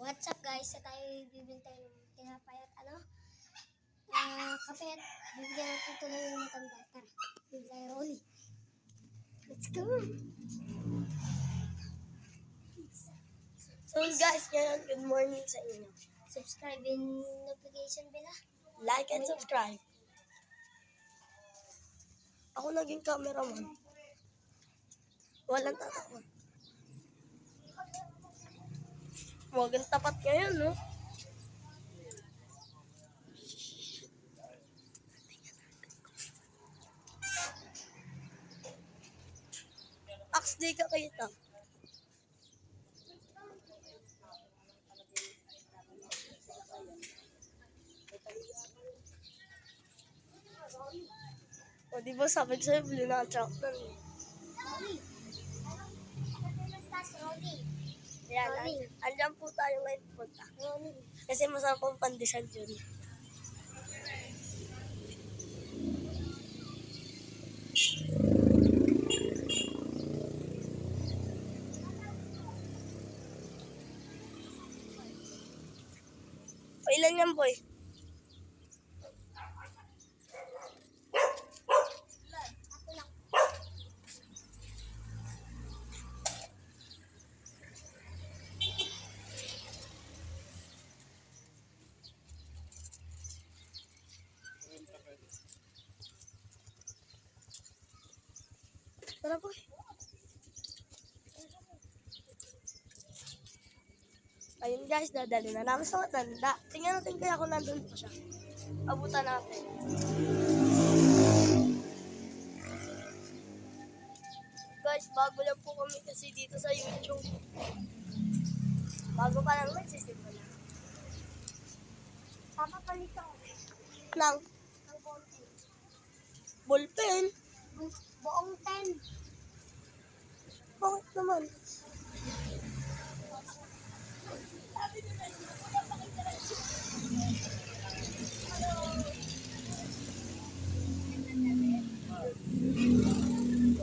What's up guys? Sa tayo bibili tayo ng tinapay at kape at bibigyan natin ito ng matanda. Tara, bibili tayo Rolly. Let's go! So guys, ngayon, good morning sa inyo. Subscribe and notification bell. Like and subscribe. Ako naging cameraman. Walang tatakot. Wagang tapat ngayon, no? Aks, di ka kita. O, di ba sabi ko sa'yo, bili na ang tractor. Rolly! Rolly! Yan, Rolly. andyan po tayo ngayon punta. Rolly! Kasi masarap ang pandesal yun. Ilan yan, boy? Ako lang. Tara, boy. Ayun guys, dadali na namin sa matanda. Tingnan natin kaya kung nandun pa siya. Abutan natin. Guys, bago lang po kami kasi dito sa YouTube. Bago pa lang magsisimula na. Papapalit ako Nang ng konti. ballpen. Buong 10. Bakit naman?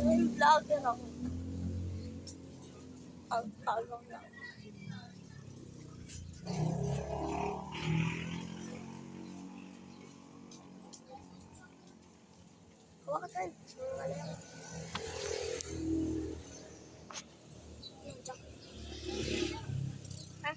Ay, vlogger ako. Ang talang na. Hawa ka tayo. Ha?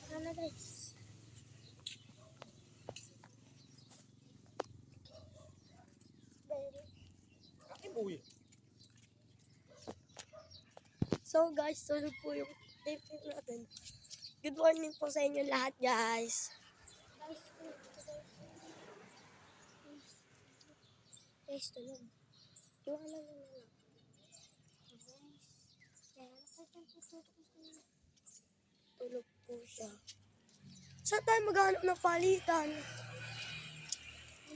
Tara na guys. So guys, tulog po yung taping natin. Good morning po sa inyo lahat guys. Guys, tulog. Iwanan nyo na lang. Tulog po siya. Saan tayo maghanap ng palitan?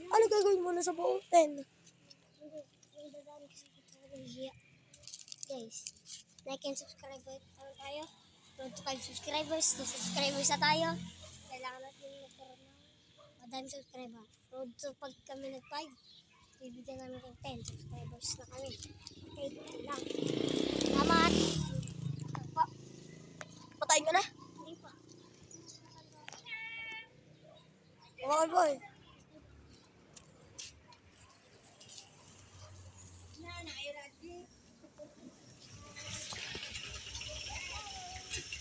Ano gagawin mo na sa buong 10? Guys, like and subscribe tayo. Road to 5 subscribers. 2 subscribers na tayo. Kailangan natin magkaroon ng madaming subscriber. Road to pag kami nag-5, bibigyan namin ng 10 subscribers na kami. Okay, lang. Salamat! Pa. Patayin ka na? Hindi pa. Mga boy.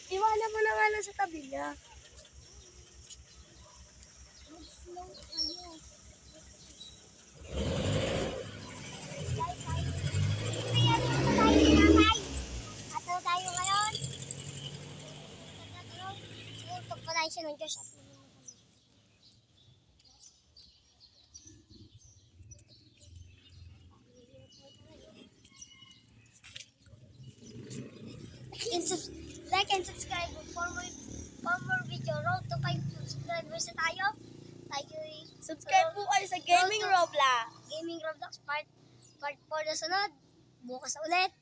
Iwanan mo na nga lang sa tabi niya. Mag-slow kayo. Ato tayo ngayon. Pagpalain siya ng Diyos at like and subscribe for more video. Road to 5 subscribers na tayo. Subscribe po kayo sa Gaming Roblox. Gaming Roblox part 4 na sunod. Bukas na ulit.